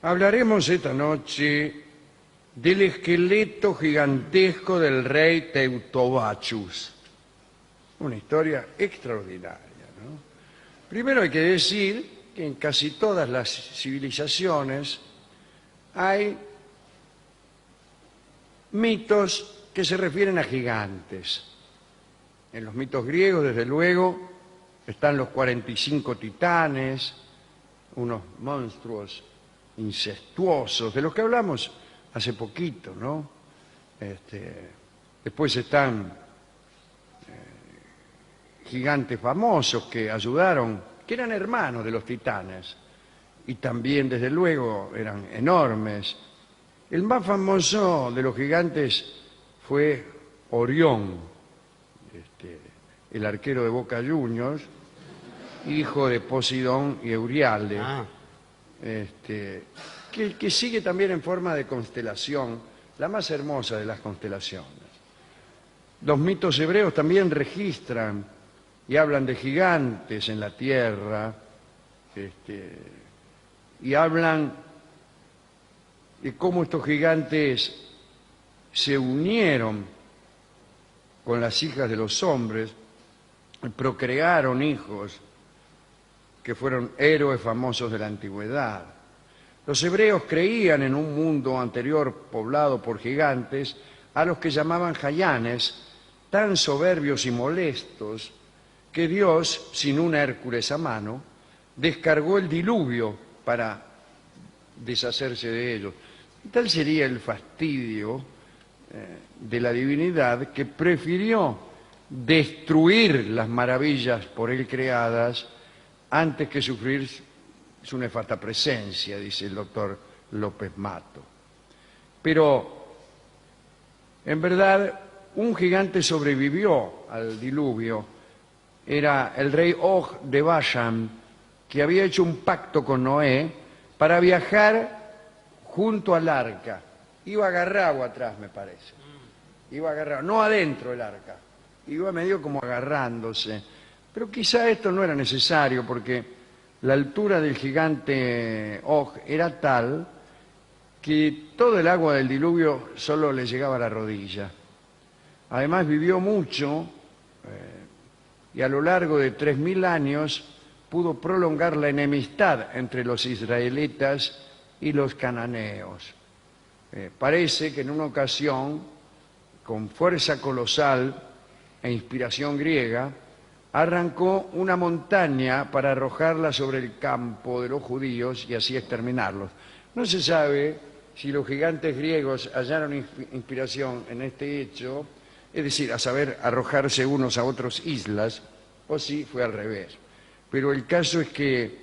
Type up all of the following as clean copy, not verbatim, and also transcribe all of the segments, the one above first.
Hablaremos esta noche del esqueleto gigantesco del rey Teutobatus. Una historia extraordinaria, ¿no? Primero hay que decir que en casi todas las civilizaciones hay mitos que se refieren a gigantes. En los mitos griegos, desde luego, están los 45 titanes, unos monstruos incestuosos, de los que hablamos hace poquito, ¿no? Después están gigantes famosos que ayudaron, que eran hermanos de los titanes, y también, desde luego, eran enormes. El más famoso de los gigantes fue Orión, el arquero de Boca Juniors, hijo de Poseidón y Euríale, que sigue también en forma de constelación, la más hermosa de las constelaciones. Los mitos hebreos también registran y hablan de gigantes en la tierra, y hablan de cómo estos gigantes se unieron con las hijas de los hombres, procrearon hijos que fueron héroes famosos de la antigüedad. Los hebreos creían en un mundo anterior poblado por gigantes a los que llamaban jayanes, tan soberbios y molestos que Dios, sin un Hércules a mano, descargó el diluvio para deshacerse de ellos. Y tal sería el fastidio de la divinidad que prefirió destruir las maravillas por él creadas antes que sufrir su nefasta presencia, dice el doctor López Mato. Pero, en verdad, un gigante sobrevivió al diluvio. Era el rey Og de Bashan, que había hecho un pacto con Noé para viajar junto al arca. Iba agarrado atrás, me parece. Iba agarrado, no adentro del arca. Iba medio como agarrándose. Pero quizá esto no era necesario porque la altura del gigante Og era tal que todo el agua del diluvio solo le llegaba a la rodilla. Además vivió mucho y a lo largo de 3000 años pudo prolongar la enemistad entre los israelitas y los cananeos. Parece que en una ocasión, con fuerza colosal e inspiración griega, arrancó una montaña para arrojarla sobre el campo de los judíos y así exterminarlos. No se sabe si los gigantes griegos hallaron inspiración en este hecho, es decir, a saber, arrojarse unos a otros islas, o si fue al revés. Pero el caso es que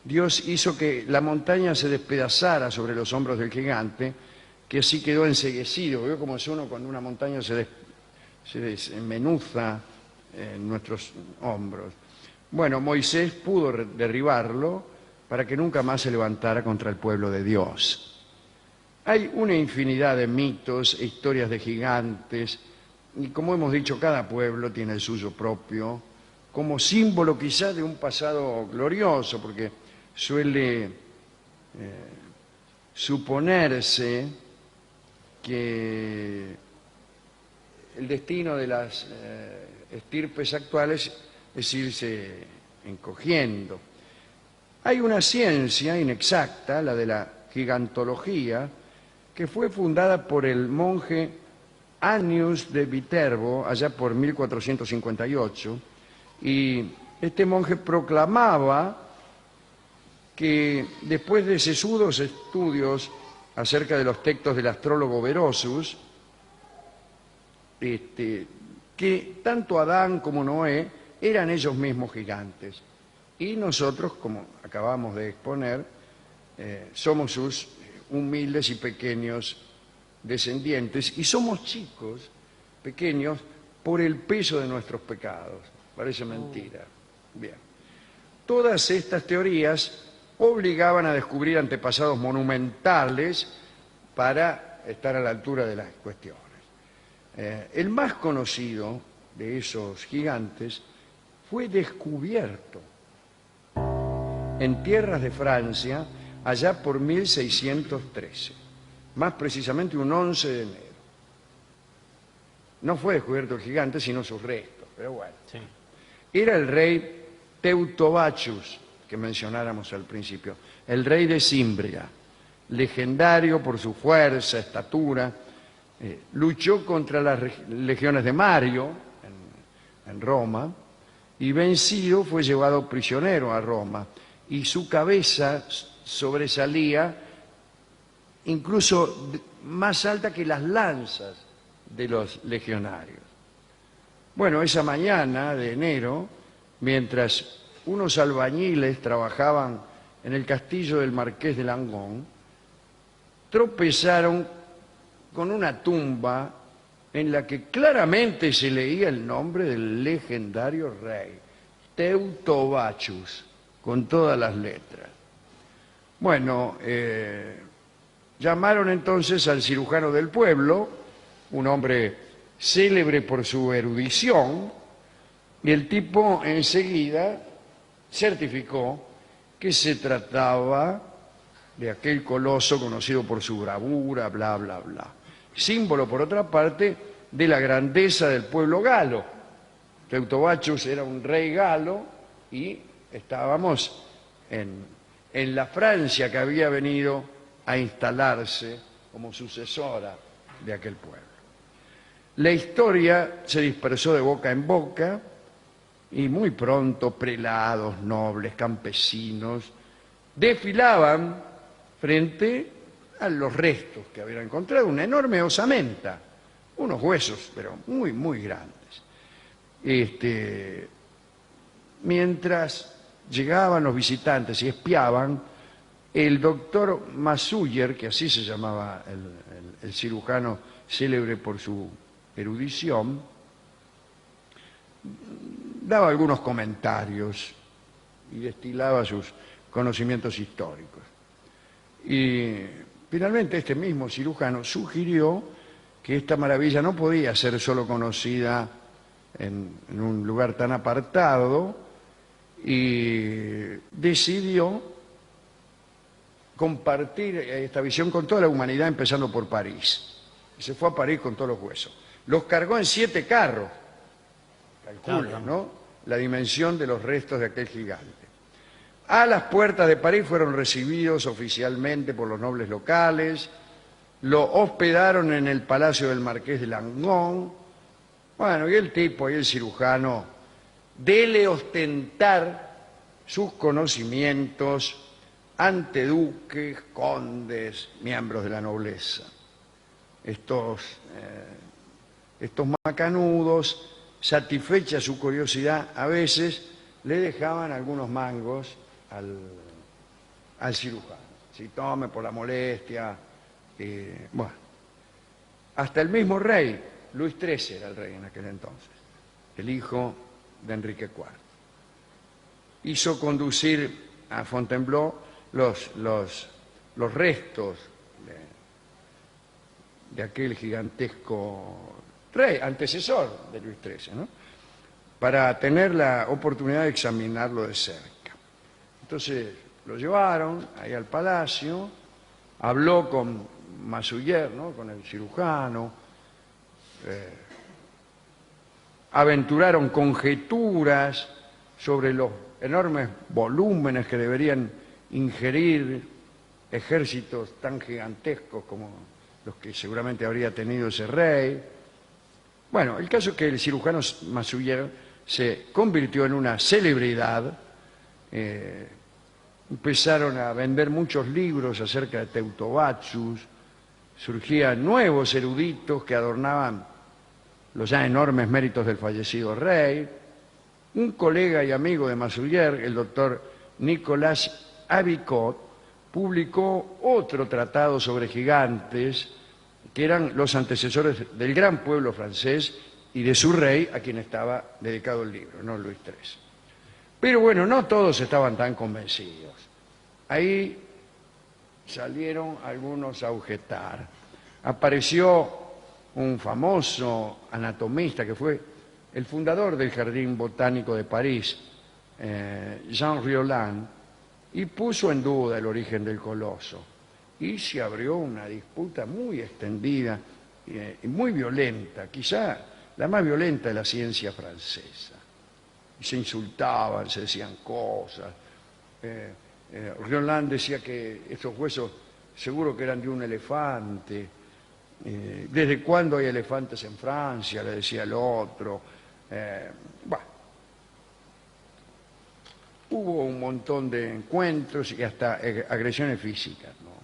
Dios hizo que la montaña se despedazara sobre los hombros del gigante, que así quedó enceguecido. ¿Vio cómo es uno cuando una montaña se desmenuza en nuestros hombros? Bueno, Moisés pudo derribarlo para que nunca más se levantara contra el pueblo de Dios. Hay una infinidad de mitos e historias de gigantes, y como hemos dicho, cada pueblo tiene el suyo propio, como símbolo quizá de un pasado glorioso, porque suele suponerse que el destino de las estirpes actuales es irse encogiendo. Hay una ciencia inexacta, la de la gigantología, que fue fundada por el monje Annius de Viterbo allá por 1458, y este monje proclamaba que después de sesudos estudios acerca de los textos del astrólogo Berosus, que tanto Adán como Noé eran ellos mismos gigantes, y nosotros, como acabamos de exponer, somos sus humildes y pequeños descendientes, y somos chicos, pequeños, por el peso de nuestros pecados. Parece mentira. Bien. Todas estas teorías obligaban a descubrir antepasados monumentales para estar a la altura de las cuestiones. El más conocido de esos gigantes fue descubierto en tierras de Francia allá por 1613, más precisamente un 11 de enero. No fue descubierto el gigante, sino sus restos, pero bueno. Sí. Era el rey Teutobachius, que mencionáramos al principio, el rey de Cimbria, legendario por su fuerza, estatura. Luchó contra las legiones de Mario en Roma y vencido fue llevado prisionero a Roma y su cabeza sobresalía incluso más alta que las lanzas de los legionarios. Bueno, esa mañana de enero, mientras unos albañiles trabajaban en el castillo del Marqués de Langón, tropezaron con una tumba en la que claramente se leía el nombre del legendario rey, Teutobachius, con todas las letras. Bueno, llamaron entonces al cirujano del pueblo, un hombre célebre por su erudición, y el tipo enseguida certificó que se trataba de aquel coloso conocido por su bravura, bla, bla, bla. Símbolo, por otra parte, de la grandeza del pueblo galo. Teutobachius era un rey galo y estábamos en la Francia que había venido a instalarse como sucesora de aquel pueblo. La historia se dispersó de boca en boca y muy pronto prelados, nobles, campesinos desfilaban frente a los restos que habían encontrado, una enorme osamenta, unos huesos, pero muy, muy grandes. Mientras llegaban los visitantes y espiaban, el doctor Masuyer, que así se llamaba el cirujano célebre por su erudición, daba algunos comentarios y destilaba sus conocimientos históricos. Y finalmente este mismo cirujano sugirió que esta maravilla no podía ser solo conocida en un lugar tan apartado y decidió compartir esta visión con toda la humanidad, empezando por París. Se fue a París con todos los huesos. Los cargó en 7 carros, calculen, ¿no?, la dimensión de los restos de aquel gigante. A las puertas de París fueron recibidos oficialmente por los nobles locales, lo hospedaron en el palacio del Marqués de Langón. Bueno, y el tipo y el cirujano, dele ostentar sus conocimientos ante duques, condes, miembros de la nobleza. Estos macanudos, satisfecha su curiosidad, a veces le dejaban algunos mangos al cirujano. Si tome por la molestia. Bueno, hasta el mismo rey, Luis XIII era el rey en aquel entonces, el hijo de Enrique IV, hizo conducir a Fontainebleau los restos de aquel gigantesco rey, antecesor de Luis XIII, ¿no?, para tener la oportunidad de examinarlo de cerca. Entonces lo llevaron ahí al palacio, habló con Masuyer, ¿no?, con el cirujano, aventuraron conjeturas sobre los enormes volúmenes que deberían ingerir ejércitos tan gigantescos como los que seguramente habría tenido ese rey. Bueno, el caso es que el cirujano Masuyer se convirtió en una celebridad. Empezaron a vender muchos libros acerca de Teutobachius, surgían nuevos eruditos que adornaban los ya enormes méritos del fallecido rey. Un colega y amigo de Masuyer, el doctor Nicolas Avicot, publicó otro tratado sobre gigantes, que eran los antecesores del gran pueblo francés y de su rey, a quien estaba dedicado el libro, no Luis XIII. Pero bueno, no todos estaban tan convencidos. Ahí salieron algunos a objetar. Apareció un famoso anatomista que fue el fundador del Jardín Botánico de París, Jean Rioland, y puso en duda el origen del coloso. Y se abrió una disputa muy extendida y muy violenta, quizá la más violenta de la ciencia francesa. Y se insultaban, se decían cosas. Rioland decía que estos huesos seguro que eran de un elefante. ¿Desde cuándo hay elefantes en Francia?, le decía el otro. Bueno, hubo un montón de encuentros y hasta agresiones físicas, ¿no?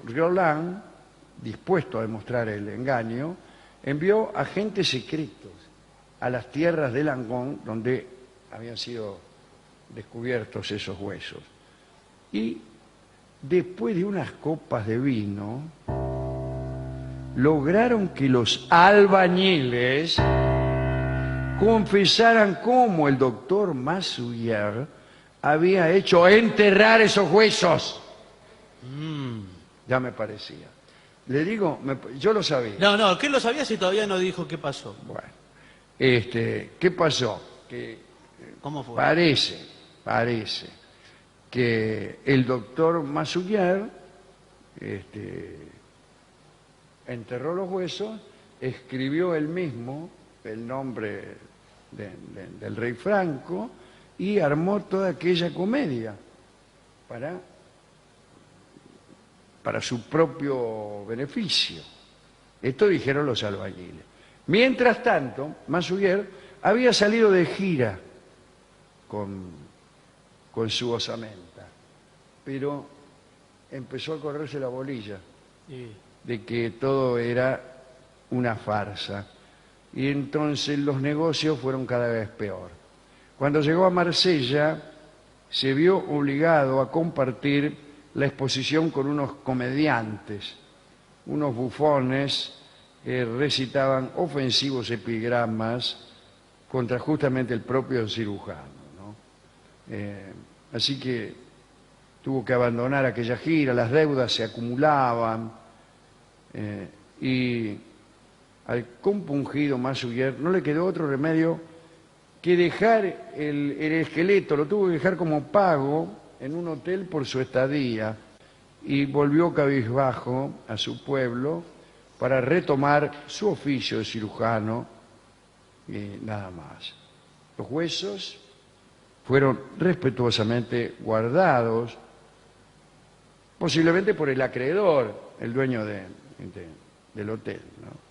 Rioland, dispuesto a demostrar el engaño, envió agentes secretos a las tierras de Langon, donde habían sido descubiertos esos huesos. Y después de unas copas de vino, lograron que los albañiles confesaran cómo el doctor Massoulier había hecho enterrar esos huesos. Ya me parecía. Le digo, yo lo sabía. No, ¿qué lo sabía si todavía no dijo qué pasó? Bueno, ¿qué pasó? Que ¿Cómo fue? Parece que el doctor Massoulier enterró los huesos, escribió él mismo el nombre del rey Franco y armó toda aquella comedia para su propio beneficio. Esto dijeron los albañiles. Mientras tanto, Massoulier había salido de gira con su osamenta, pero empezó a correrse la bolilla de que todo era una farsa. Y entonces los negocios fueron cada vez peor. Cuando llegó a Marsella, se vio obligado a compartir la exposición con unos comediantes, unos bufones que recitaban ofensivos epigramas contra justamente el propio cirujano, ¿no? Así que tuvo que abandonar aquella gira, las deudas se acumulaban y al compungido Massoulier no le quedó otro remedio que dejar el esqueleto, lo tuvo que dejar como pago en un hotel por su estadía y volvió cabizbajo a su pueblo para retomar su oficio de cirujano y nada más. Los huesos fueron respetuosamente guardados, posiblemente por el acreedor, el dueño del hotel, ¿no?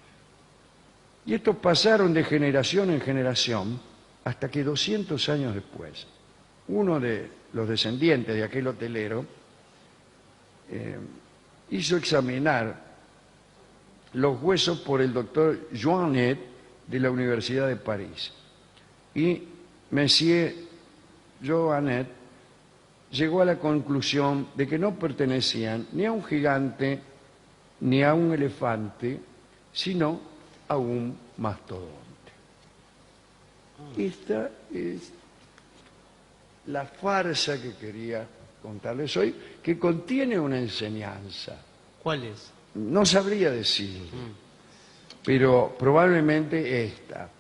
Y estos pasaron de generación en generación hasta que 200 años después, uno de los descendientes de aquel hotelero hizo examinar los huesos por el doctor Joannet de la Universidad de París. Y Monsieur Joannet llegó a la conclusión de que no pertenecían ni a un gigante ni a un elefante, sino a un mastodonte. Esta es la farsa que quería contarles hoy, que contiene una enseñanza. ¿Cuál es? No sabría decirlo, pero probablemente esta.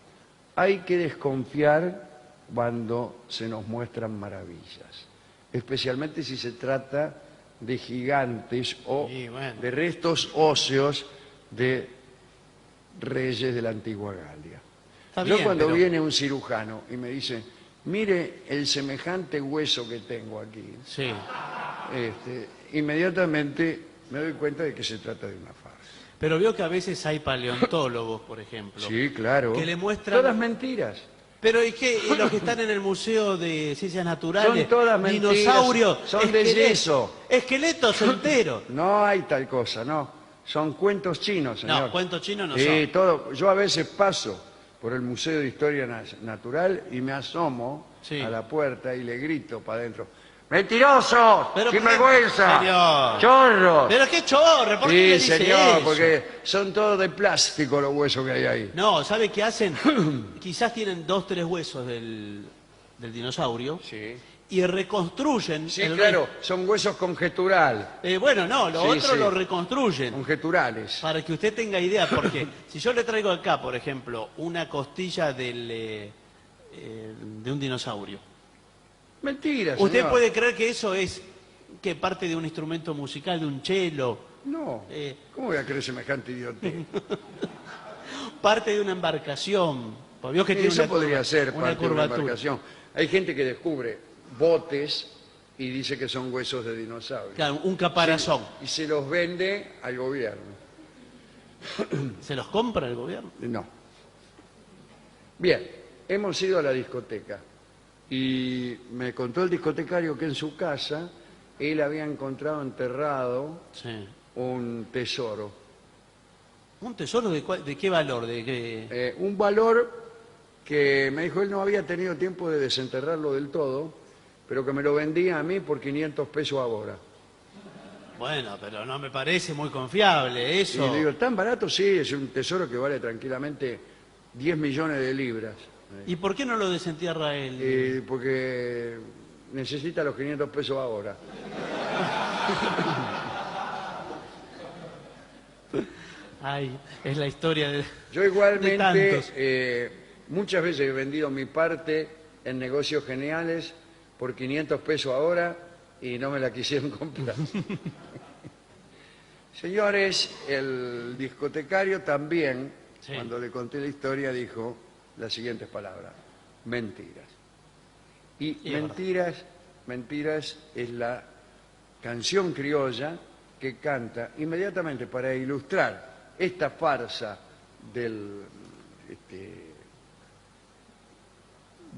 Hay que desconfiar cuando se nos muestran maravillas, especialmente si se trata de gigantes o de restos óseos de reyes de la antigua Galia. Yo cuando viene un cirujano y me dice, mire el semejante hueso que tengo aquí, sí, inmediatamente me doy cuenta de que se trata de una farsa. Pero veo que a veces hay paleontólogos, por ejemplo. Sí, claro. Que le muestran... Todas mentiras. Pero es que los que están en el Museo de Ciencias Naturales, Son todas mentiras, dinosaurios, son de yeso. Esqueletos enteros. No hay tal cosa, no. Son cuentos chinos, señor. No, cuentos chinos no Sí, son. todo. Yo a veces paso por el Museo de Historia Natural y me asomo a la puerta y le grito para adentro. ¡Mentirosos! ¡Sin vergüenza! Señor. ¡Chorros! ¿Pero qué chorro? ¿Por qué le Sí, dice señor, eso? porque son todos de plástico los huesos que hay ahí. No, ¿sabe qué hacen? Quizás tienen 2, 3 huesos del dinosaurio Sí. y reconstruyen. Sí, claro, son huesos conjeturales. Bueno, no, lo Sí, otro sí. lo reconstruyen. Conjeturales. Para que usted tenga idea, porque si yo le traigo acá, por ejemplo, una costilla de un dinosaurio. Mentira, ¿Usted señor. puede creer que eso es que parte de un instrumento musical, de un cello, No, ¿cómo voy a creer semejante idiotez? parte de una embarcación? Porque vio que tiene Eso una podría ser una parte de una curvatura. embarcación. Hay gente que descubre botes y dice que son huesos de dinosaurio. Claro, un caparazón. Y se los vende al gobierno. ¿Se los compra el gobierno? No. Bien, hemos ido a la discoteca y me contó el discotecario que en su casa él había encontrado enterrado Sí. un tesoro. ¿Un tesoro de qué valor? ¿De qué? Un valor que me dijo él no había tenido tiempo de desenterrarlo del todo, pero que me lo vendía a mí por 500 pesos ahora. Bueno, pero no me parece muy confiable Y eso. le digo, ¿tan barato? Sí, es un tesoro que vale tranquilamente 10 millones de libras. ¿Y por qué no lo desentierra él? Porque necesita los 500 pesos ahora. Ay, es la historia de... Yo de igualmente tantos. muchas veces he vendido mi parte en negocios geniales por 500 pesos ahora y no me la quisieron comprar. Señores, el discotecario también, Sí. cuando le conté la historia, dijo las siguientes palabras: mentiras. Y es mentiras es la canción criolla que canta inmediatamente para ilustrar esta farsa del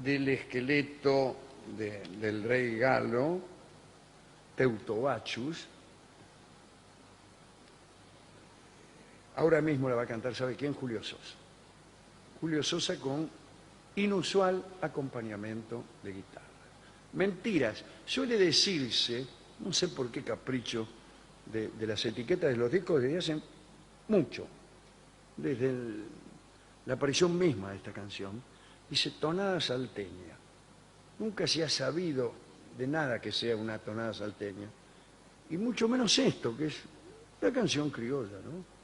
esqueleto del rey Galo, Teutobachus. Ahora mismo la va a cantar, ¿sabe quién? Julio Sosa. Julio Sosa con inusual acompañamiento de guitarra. Mentiras. Suele decirse, no sé por qué capricho de las etiquetas de los discos desde hace mucho, desde la aparición misma de esta canción, dice tonada salteña. Nunca se ha sabido de nada que sea una tonada salteña, y mucho menos esto, que es la canción criolla, ¿no?